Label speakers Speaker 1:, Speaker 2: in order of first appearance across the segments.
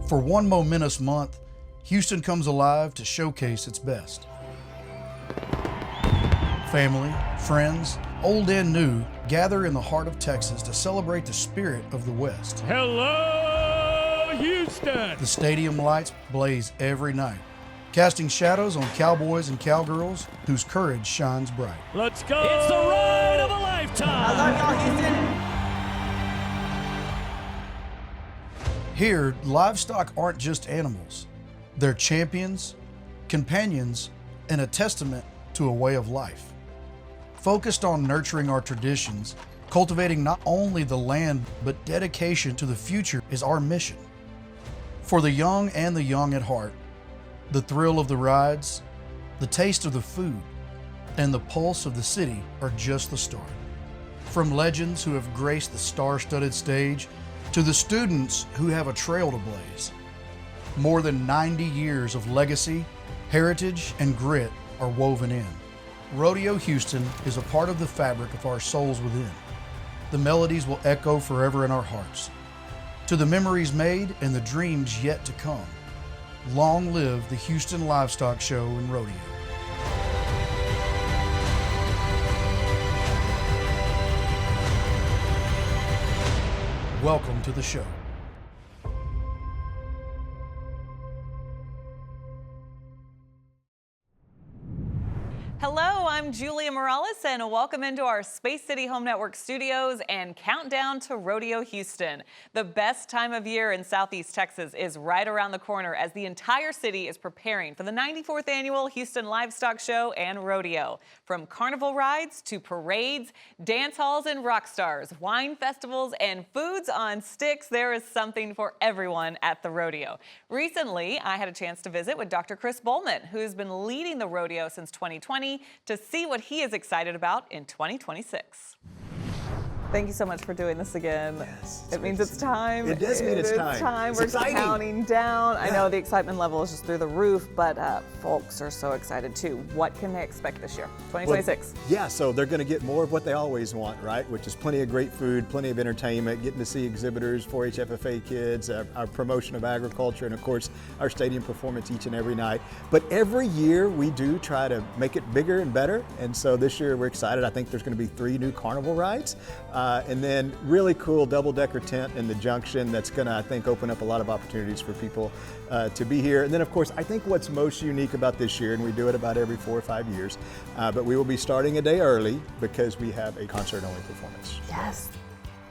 Speaker 1: For one momentous month, Houston comes alive to showcase its best. Family, friends, old and new, gather in the heart of Texas to celebrate the spirit of the West.
Speaker 2: Hello, Houston!
Speaker 1: The stadium lights blaze every night, casting shadows on cowboys and cowgirls whose courage shines bright.
Speaker 2: Let's go! It's the ride of a lifetime!
Speaker 3: I love y'all, Houston!
Speaker 1: Here, livestock aren't just animals. They're champions, companions, and a testament to a way of life. Focused on nurturing our traditions, cultivating not only the land, but dedication to the future is our mission. For the young and the young at heart, the thrill of the rides, the taste of the food, and the pulse of the city are just the start. From legends who have graced the star-studded stage to the students who have a trail to blaze, more than 90 years of legacy, heritage, and grit are woven in. Rodeo Houston is a part of the fabric of our souls within. The melodies will echo forever in our hearts. To the memories made and the dreams yet to come, long live the Houston Livestock Show and Rodeo. Welcome to the show.
Speaker 4: Hello, I'm Julia Morales, and welcome into our Space City Home Network studios and countdown to Rodeo Houston. The best time of year in Southeast Texas is right around the corner as the entire city is preparing for the 94th annual Houston Livestock Show and Rodeo. From carnival rides to parades, dance halls and rock stars, wine festivals and foods on sticks, there is something for everyone at the rodeo. Recently, I had a chance to visit with Dr. Chris Bowman, who's been leading the rodeo since 2020, to see what he is excited about in 2026. Thank you so much for doing this again.
Speaker 5: Yes,
Speaker 4: it means it's time.
Speaker 5: It does mean it's time. It's
Speaker 4: We're
Speaker 5: exciting.
Speaker 4: counting down.
Speaker 5: Yeah.
Speaker 4: I know the excitement level is just through the roof, but folks are so excited too. What can they expect this year, 2026?
Speaker 5: Well, yeah, so they're going to get more of what they always want, right? Which is plenty of great food, plenty of entertainment, getting to see exhibitors, 4-H FFA kids, our promotion of agriculture, and of course, our stadium performance each and every night. But every year we do try to make it bigger and better. And so this year we're excited. I think there's going to be 3 new carnival rides. And then really cool double-decker tent in the junction that's going to, I think, open up a lot of opportunities for people to be here. And then, of course, I think what's most unique about this year, and we do it about every 4 or 5 years, but we will be starting a day early because we have a concert-only performance.
Speaker 4: Yes.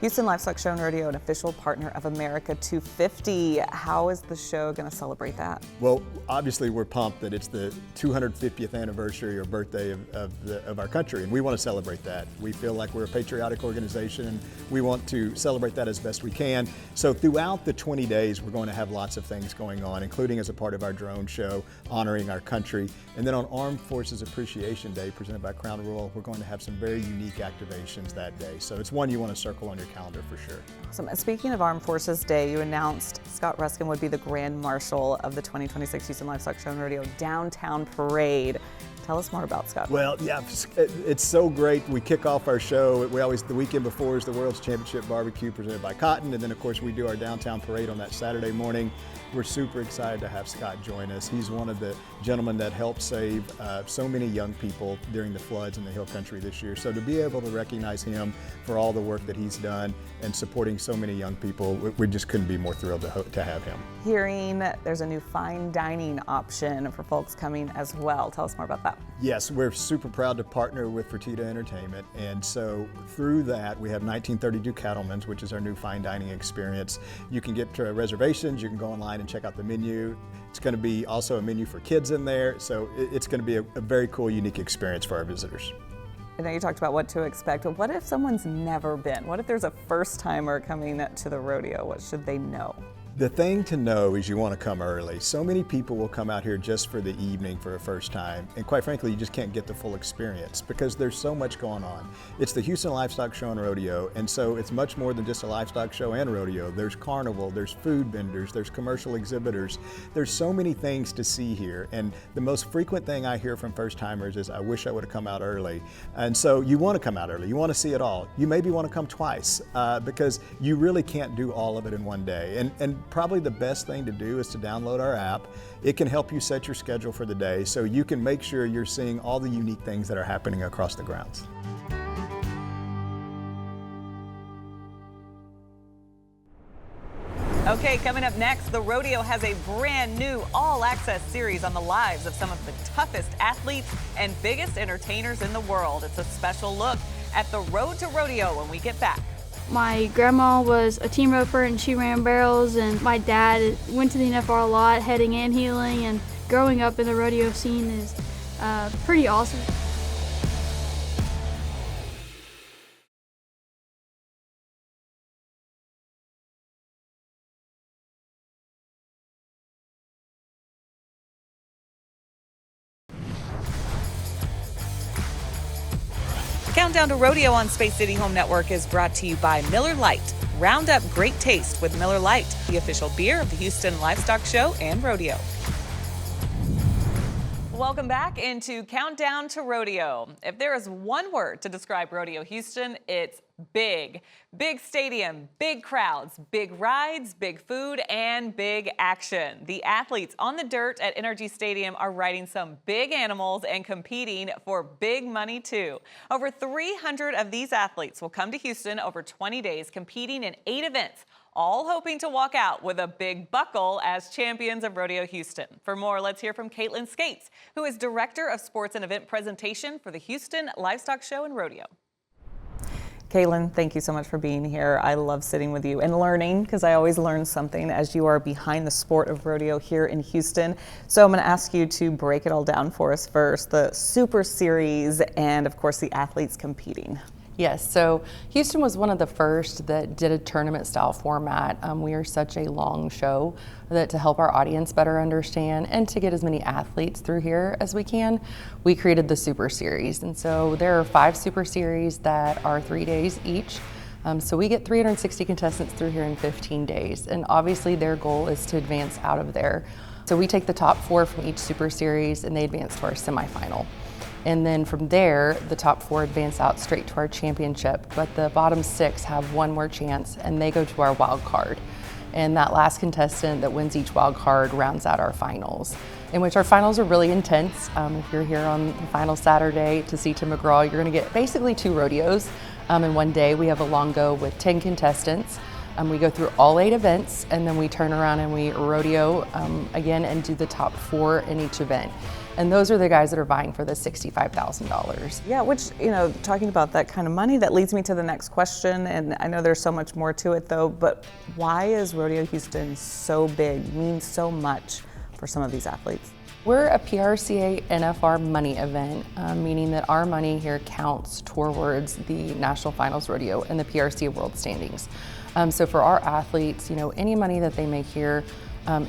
Speaker 4: Houston Livestock Show and Rodeo, an official partner of America 250. How is the show going to celebrate that?
Speaker 5: Well, obviously we're pumped that it's the 250th anniversary or birthday of our country, and we want to celebrate that. We feel like we're a patriotic organization, and we want to celebrate that as best we can. So throughout the 20 days, we're going to have lots of things going on, including as a part of our drone show, honoring our country. And then on Armed Forces Appreciation Day, presented by Crown Royal, we're going to have some very unique activations that day. So it's one you want to circle on your calendar for sure.
Speaker 4: Awesome. And speaking of Armed Forces Day, you announced Scott Ruskin would be the Grand Marshal of the 2026 Houston Livestock Show and Rodeo Downtown Parade. Tell us more about Scott.
Speaker 5: Well, yeah, it's so great. We kick off our show. The weekend before is the World's Championship Barbecue presented by Cotton, and then of course we do our downtown parade on that Saturday morning. We're super excited to have Scott join us. He's one of the gentlemen that helped save so many young people during the floods in the Hill Country this year. So to be able to recognize him for all the work that he's done and supporting so many young people, we just couldn't be more thrilled to have him.
Speaker 4: Hearing there's a new fine dining option for folks coming as well. Tell us more about that.
Speaker 5: Yes, we're super proud to partner with Fertitta Entertainment, and so through that we have 1932 Cattleman's, which is our new fine dining experience. You can get reservations, you can go online and check out the menu. It's going to be also a menu for kids in there, so it's going to be a very cool, unique experience for our visitors.
Speaker 4: I know you talked about what to expect, but what if someone's never been? What if there's a first timer coming to the rodeo? What should they know?
Speaker 5: The thing to know is you want to come early. So many people will come out here just for the evening for a first time, and quite frankly, you just can't get the full experience because there's so much going on. It's the Houston Livestock Show and Rodeo, and so it's much more than just a livestock show and rodeo. There's carnival, there's food vendors, there's commercial exhibitors. There's so many things to see here, and the most frequent thing I hear from first timers is, I wish I would have come out early. And so you want to come out early, you want to see it all. You maybe want to come twice because you really can't do all of it in one day. And probably the best thing to do is to download our app. It can help you set your schedule for the day so you can make sure you're seeing all the unique things that are happening across the grounds.
Speaker 4: Okay, coming up next, the rodeo has a brand new all-access series on the lives of some of the toughest athletes and biggest entertainers in the world. It's a special look at the road to rodeo when we get back.
Speaker 3: My grandma was a team roper and she ran barrels, and my dad went to the NFR a lot, heading and heeling, and growing up in the rodeo scene is pretty awesome.
Speaker 4: Countdown to Rodeo on Space City Home Network is brought to you by Miller Lite. Round up great taste with Miller Lite, the official beer of the Houston Livestock Show and Rodeo. Welcome back into Countdown to Rodeo. If there is one word to describe Rodeo Houston, it's big. Big stadium, big crowds, big rides, big food, and big action. The athletes on the dirt at NRG Stadium are riding some big animals and competing for big money too. Over 300 of these athletes will come to Houston over 20 days, competing in 8 events, all hoping to walk out with a big buckle as champions of Rodeo Houston. For more, let's hear from Caitlin Skates, who is Director of Sports and Event Presentation for the Houston Livestock Show and Rodeo. Caitlin, thank you so much for being here. I love sitting with you and learning, because I always learn something as you are behind the sport of rodeo here in Houston. So I'm going to ask you to break it all down for us first, the Super Series and, of course, the athletes competing.
Speaker 6: Yes, so Houston was one of the first that did a tournament style format. We are such a long show that to help our audience better understand and to get as many athletes through here as we can, we created the Super Series. And so there are 5 Super Series that are 3 days each. So we get 360 contestants through here in 15 days. And obviously their goal is to advance out of there. So we take the top 4 from each Super Series and they advance to our semifinal. And then from there, the top 4 advance out straight to our championship, but the bottom 6 have one more chance and they go to our wild card. And that last contestant that wins each wild card rounds out our finals, in which our finals are really intense. If you're here on the final Saturday to see Tim McGraw, you're gonna get basically 2 rodeos in one day. We have a long go with 10 contestants. We go through all 8 events and then we turn around and we rodeo again and do the top 4 in each event. And those are the guys that are vying for the $65,000.
Speaker 4: Yeah, which, you know, talking about that kind of money, that leads me to the next question. And I know there's so much more to it though, but why is Rodeo Houston so big, means so much for some of these athletes?
Speaker 6: We're a PRCA NFR money event, meaning that our money here counts towards the National Finals Rodeo and the PRCA World Standings. So for our athletes, you know, any money that they make here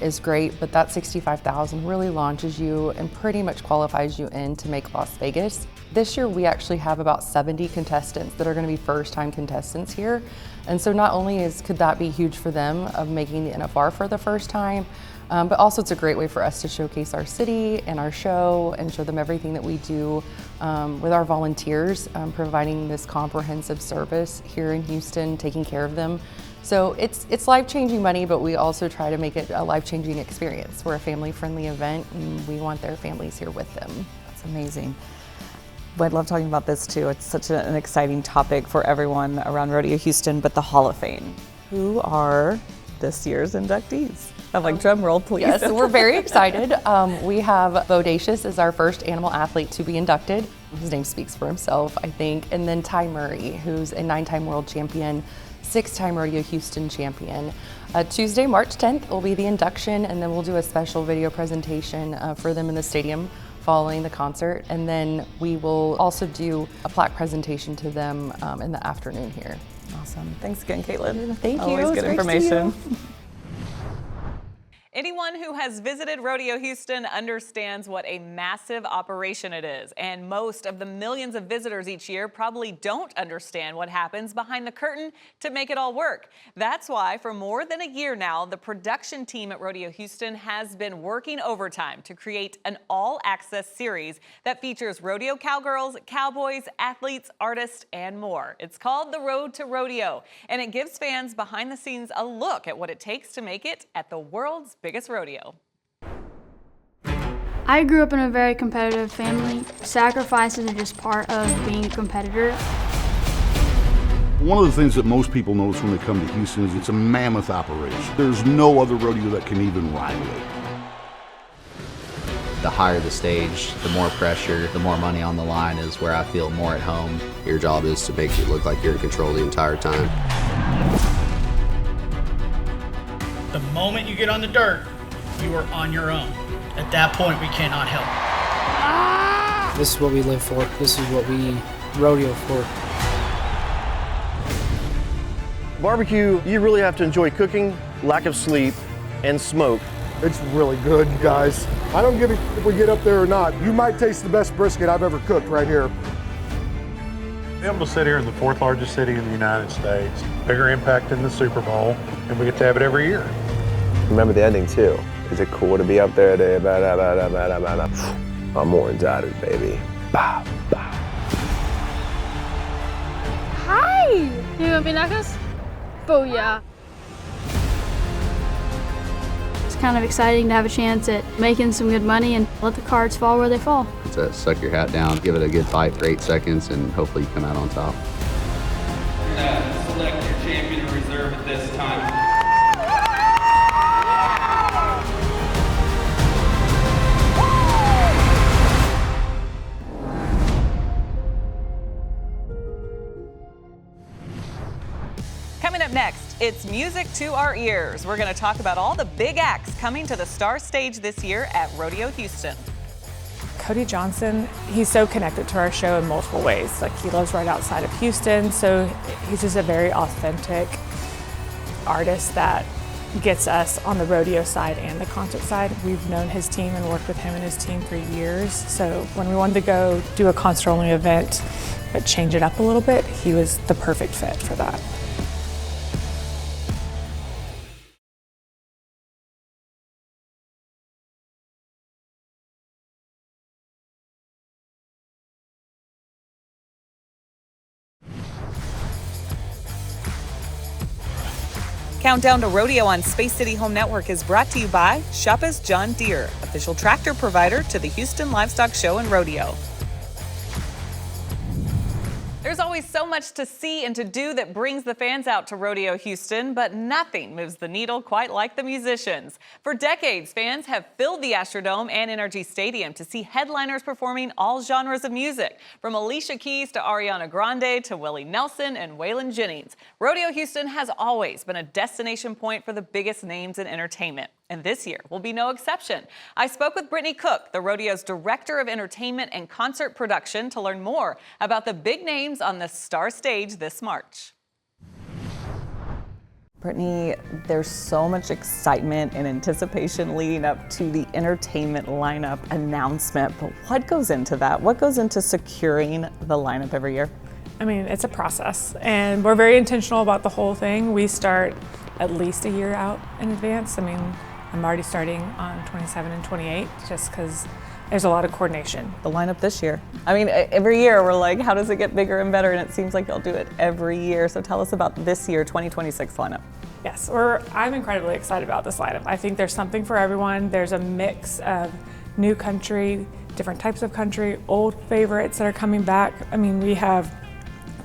Speaker 6: is great, but that $65,000 really launches you and pretty much qualifies you in to make Las Vegas. This year we actually have about 70 contestants that are going to be first-time contestants here. And so not only could that be huge for them of making the NFR for the first time, but also it's a great way for us to showcase our city and our show and show them everything that we do with our volunteers, providing this comprehensive service here in Houston, taking care of them. So it's life-changing money, but we also try to make it a life-changing experience. We're a family-friendly event and we want their families here with them.
Speaker 4: That's amazing. Well, I love talking about this too. It's such an exciting topic for everyone around Rodeo Houston, but the Hall of Fame. Who are this year's inductees? I'm like, drum roll, please.
Speaker 6: Yes, we're very excited. We have Bodacious as our first animal athlete to be inducted. His name speaks for himself, I think. And then Ty Murray, who's a 9-time world champion, 6-time Rodeo Houston champion. Tuesday, March 10th will be the induction, and then we'll do a special video presentation for them in the stadium following the concert. And then we will also do a plaque presentation to them in the afternoon here.
Speaker 4: Awesome. Thanks again, Caitlin.
Speaker 6: Thank you.
Speaker 4: Always good information. Anyone who has visited Rodeo Houston understands what a massive operation it is, and most of the millions of visitors each year probably don't understand what happens behind the curtain to make it all work. That's why for more than a year now, the production team at Rodeo Houston has been working overtime to create an all-access series that features rodeo cowgirls, cowboys, athletes, artists, and more. It's called The Road to Rodeo, and it gives fans behind the scenes a look at what it takes to make it at the world's biggest rodeo.
Speaker 3: I grew up in a very competitive family. Sacrifices are just part of being a competitor.
Speaker 7: One of the things that most people notice when they come to Houston is it's a mammoth operation. There's no other rodeo that can even rival it.
Speaker 8: The higher the stage, the more pressure, the more money on the line is where I feel more at home. Your job is to make it look like you're in control the entire time.
Speaker 9: The moment you get on the dirt, you are on your own. At that point, we cannot help.
Speaker 10: This is what we live for. This is what we rodeo for.
Speaker 11: Barbecue, you really have to enjoy cooking, lack of sleep, and smoke.
Speaker 12: It's really good, you guys. I don't give a if we get up there or not. You might taste the best brisket I've ever cooked right here.
Speaker 13: Be able to sit here in the 4th largest city in the United States, bigger impact in the Super Bowl, and we get to have it every year.
Speaker 11: Remember the ending too. Is it cool to be up there today? I'm orange outed, baby. Bah, bah.
Speaker 3: Hi! You gonna be like us? Booyah! It's kind of exciting to have a chance at making some good money and let the cards fall where they fall.
Speaker 8: So suck your hat down, give it a good fight for 8 seconds, and hopefully you come out on top.
Speaker 2: Select your champion or reserve at this time.
Speaker 4: Coming up next, it's music to our ears. We're going to talk about all the big acts coming to the Star Stage this year at Rodeo Houston.
Speaker 14: Cody Johnson, he's so connected to our show in multiple ways. Like, he lives right outside of Houston, so he's just a very authentic artist that gets us on the rodeo side and the concert side. We've known his team and worked with him and his team for years, so when we wanted to go do a concert-only event but change it up a little bit, he was the perfect fit for that.
Speaker 4: Countdown to Rodeo on Space City Home Network is brought to you by Shoppa's John Deere, official tractor provider to the Houston Livestock Show and Rodeo. There's always so much to see and to do that brings the fans out to Rodeo Houston, but nothing moves the needle quite like the musicians. For decades, fans have filled the Astrodome and NRG Stadium to see headliners performing all genres of music, from Alicia Keys to Ariana Grande to Willie Nelson and Waylon Jennings. Rodeo Houston has always been a destination point for the biggest names in entertainment, and this year will be no exception. I spoke with Brittany Cook, the rodeo's Director of Entertainment and Concert Production, to learn more about the big names on the Star Stage this March.
Speaker 15: Brittany, there's so much excitement and anticipation leading up to the entertainment lineup announcement, but what goes into that? What goes into securing the lineup every year?
Speaker 14: I mean, it's a process, and we're very intentional about the whole thing. We start at least a year out in advance. I mean, I'm already starting on 27 and 28 just because there's a lot of coordination.
Speaker 15: The lineup this year. I mean, every year we're like, how does it get bigger and better? And it seems like you'll do it every year. So tell us about this year, 2026 lineup.
Speaker 14: Yes, I'm incredibly excited about this lineup. I think there's something for everyone. There's a mix of new country, different types of country, old favorites that are coming back. I mean, we have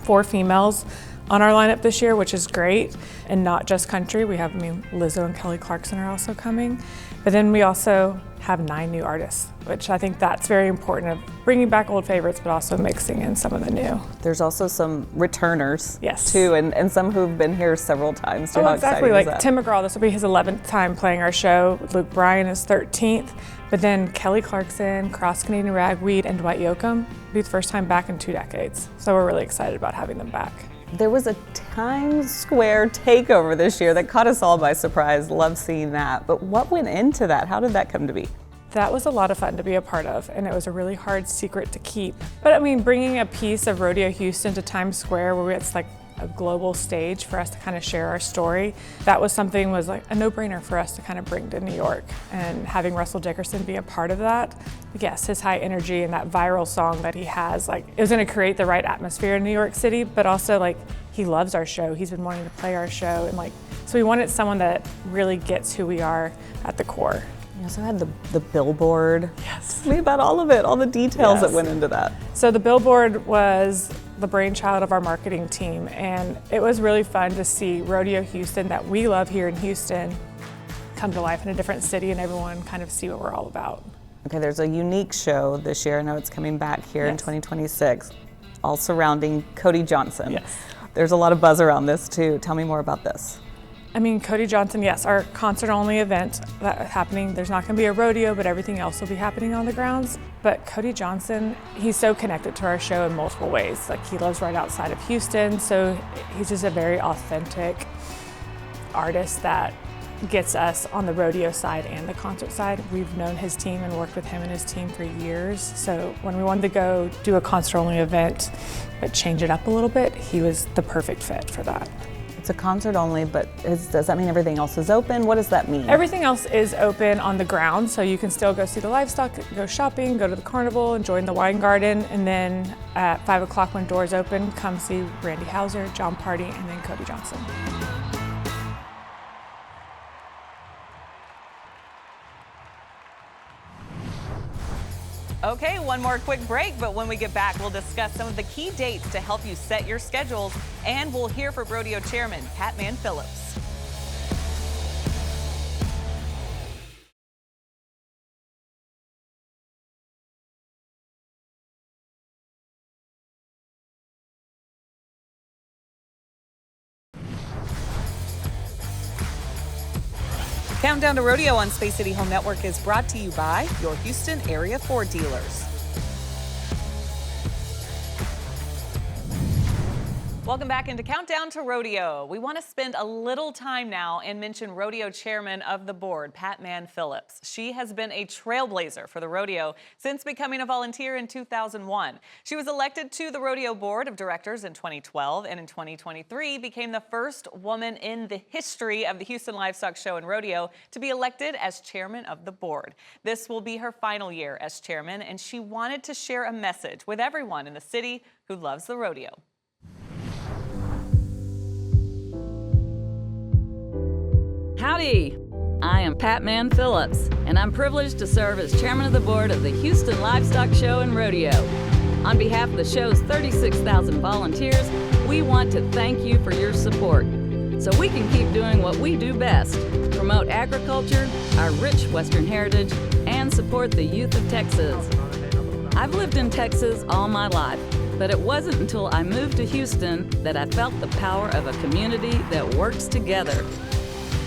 Speaker 14: 4 females on our lineup this year, which is great, and not just country. We have, Lizzo and Kelly Clarkson are also coming, but then we also have 9 new artists, which I think that's very important, of bringing back old favorites, but also mixing in some of the new.
Speaker 15: There's also some returners,
Speaker 14: yes,
Speaker 15: too, and some who've been here several times.
Speaker 14: Oh, exactly, like Tim McGraw, this will be his 11th time playing our show. Luke Bryan is 13th, but then Kelly Clarkson, Cross Canadian Ragweed, and Dwight Yoakam will be the first time back in 2 decades. So we're really excited about having them back.
Speaker 15: There was a Times Square takeover this year that caught us all by surprise. Love seeing that. But what went into that? How did that come to be?
Speaker 14: That was a lot of fun to be a part of, and it was a really hard secret to keep. But I mean, bringing a piece of Rodeo Houston to Times Square, where it's like a global stage for us to kind of share our story, that was like a no-brainer for us to kind of bring to New York. And having Russell Dickerson be a part of that, yes, his high energy and that viral song that he has, like, it was going to create the right atmosphere in New York City, but also like he loves our show. He's been wanting to play our show, and like, so we wanted someone that really gets who we are at the core.
Speaker 15: You also had the billboard.
Speaker 14: Yes.
Speaker 15: Tell me about all of it, all the details that went into that.
Speaker 14: So the billboard was the brainchild of our marketing team, and it was really fun to see Rodeo Houston, that we love here in Houston, come to life in a different city and everyone kind of see what we're all about.
Speaker 15: Okay, there's a unique show this year. I know it's coming back here in 2026, all surrounding Cody Johnson.
Speaker 14: Yes.
Speaker 15: There's a lot of buzz around this too. Tell me more about this.
Speaker 14: I mean, Cody Johnson, yes, our concert-only event that's happening. There's not going to be a rodeo, but everything else will be happening on the grounds. But Cody Johnson, he's so connected to our show in multiple ways. Like, he lives right outside of Houston, so he's just a very authentic artist that gets us on the rodeo side and the concert side. We've known his team and worked with him and his team for years. So when we wanted to go do a concert-only event, but change it up a little bit, he was the perfect fit for that.
Speaker 15: It's a concert only, but does that mean everything else is open? What does that mean?
Speaker 14: Everything else is open on the ground, so you can still go see the livestock, go shopping, go to the carnival, join the wine garden, and then at 5 o'clock when doors open, come see Randy Hauser, John Party, and then Cody Johnson.
Speaker 4: Okay, one more quick break, but when we get back, we'll discuss some of the key dates to help you set your schedules, and we'll hear from Rodeo Chairman Pat Phillips. Countdown to Rodeo on Space City Home Network is brought to you by your Houston area Ford dealers. Welcome back into Countdown to Rodeo. We want to spend a little time now and mention Rodeo Chairman of the Board, Pat Phillips. She has been a trailblazer for the rodeo since becoming a volunteer in 2001. She was elected to the Rodeo Board of Directors in 2012 and in 2023 became the first woman in the history of the Houston Livestock Show and Rodeo to be elected as chairman of the board. This will be her final year as chairman, and she wanted to share a message with everyone in the city who loves the rodeo.
Speaker 16: Howdy, I am Pat Phillips, and I'm privileged to serve as chairman of the board of the Houston Livestock Show and Rodeo. On behalf of the show's 36,000 volunteers, we want to thank you for your support so we can keep doing what we do best, promote agriculture, our rich Western heritage, and support the youth of Texas. I've lived in Texas all my life, but it wasn't until I moved to Houston that I felt the power of a community that works together.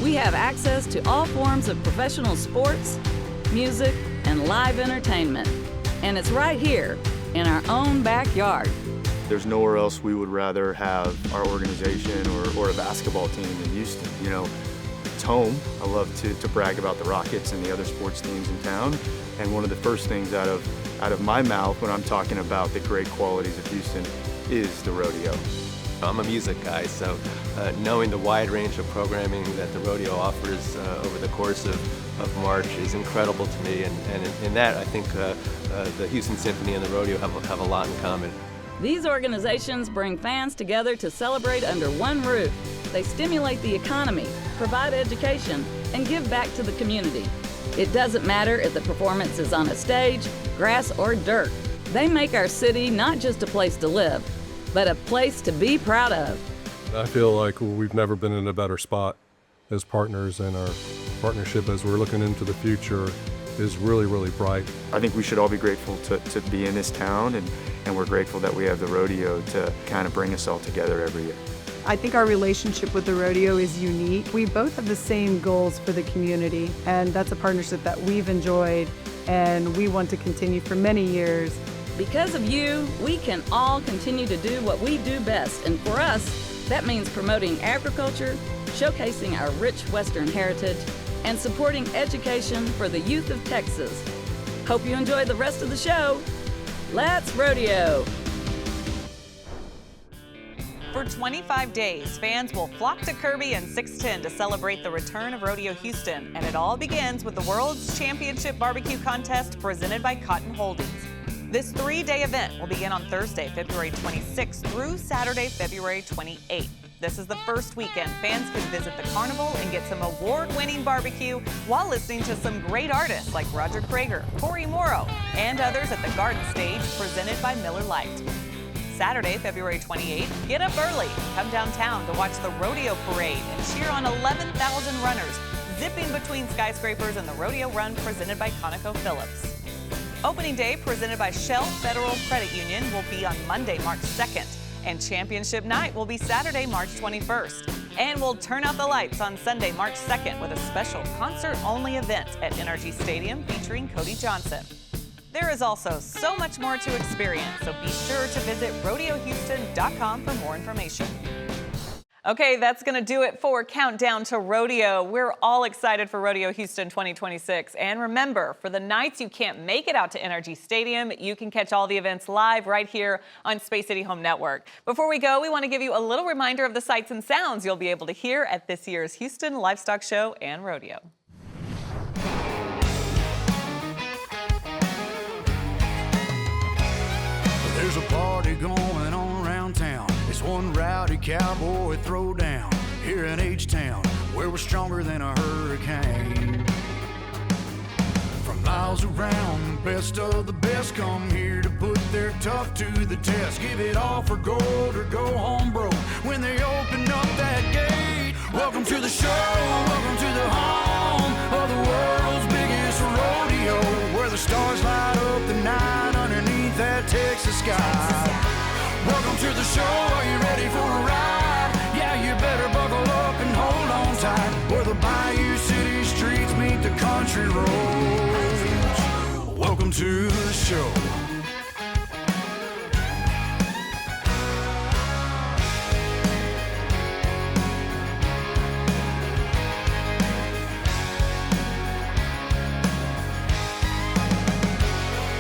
Speaker 16: We have access to all forms of professional sports, music, and live entertainment. And it's right here in our own backyard.
Speaker 17: There's nowhere else we would rather have our organization or a basketball team in Houston. You know, it's home. I love to brag about the Rockets and the other sports teams in town. And one of the first things out of my mouth when I'm talking about the great qualities of Houston is the rodeo.
Speaker 18: I'm a music guy, so knowing the wide range of programming that the rodeo offers over the course of March is incredible to me, and in that I think the Houston Symphony and the rodeo have a lot in common.
Speaker 16: These organizations bring fans together to celebrate under one roof. They stimulate the economy, provide education, and give back to the community. It doesn't matter if the performance is on a stage, grass, or dirt. They make our city not just a place to live, but a place to be proud of.
Speaker 19: I feel like we've never been in a better spot as partners, and our partnership as we're looking into the future is really, really bright.
Speaker 17: I think we should all be grateful to be in this town, and we're grateful that we have the rodeo to kind of bring us all together every year.
Speaker 20: I think our relationship with the rodeo is unique. We both have the same goals for the community, and that's a partnership that we've enjoyed and we want to continue for many years.
Speaker 16: Because of you, we can all continue to do what we do best, and for us, that means promoting agriculture, showcasing our rich Western heritage, and supporting education for the youth of Texas. Hope you enjoy the rest of the show. Let's rodeo!
Speaker 4: For 25 days, fans will flock to Kirby and 610 to celebrate the return of Rodeo Houston, and it all begins with the World's Championship Barbecue Contest presented by Cotton Holdings. This 3-day event will begin on Thursday, February 26th through Saturday, February 28th. This is the first weekend fans can visit the carnival and get some award-winning barbecue while listening to some great artists like Roger Krager, Corey Morrow, and others at the Garden Stage presented by Miller Lite. Saturday, February 28th, get up early, come downtown to watch the rodeo parade and cheer on 11,000 runners zipping between skyscrapers in the Rodeo Run presented by ConocoPhillips. Opening day presented by Shell Federal Credit Union will be on Monday, March 2nd, and Championship Night will be Saturday, March 21st. And we'll turn out the lights on Sunday, March 2nd with a special concert-only event at NRG Stadium featuring Cody Johnson. There is also so much more to experience, so be sure to visit rodeohouston.com for more information. Okay, that's going to do it for Countdown to Rodeo. We're all excited for Rodeo Houston 2026. And remember, for the nights you can't make it out to NRG Stadium, you can catch all the events live right here on Space City Home Network. Before we go, we want to give you a little reminder of the sights and sounds you'll be able to hear at this year's Houston Livestock Show and Rodeo.
Speaker 21: There's a party going on around town. It's one rowdy cowboy throwdown here in H-Town, where we're stronger than a hurricane. From miles around, the best of the best come here to put their tough to the test. Give it all for gold or go home broke when they open up that gate. Welcome to the show, welcome to the home of the world's biggest rodeo, where the stars light up the night underneath that Texas sky. Welcome to the show, are you ready for a ride? Yeah, you better buckle up and hold on tight, where the Bayou City streets meet the country roads. Welcome to the show.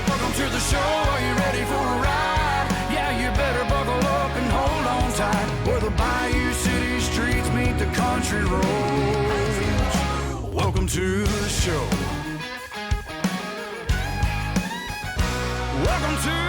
Speaker 21: Welcome to the show, are you ready for a ride? Yeah, you better buckle up and hold on tight, where the Bayou City streets meet the country roads. Welcome to the show. Welcome to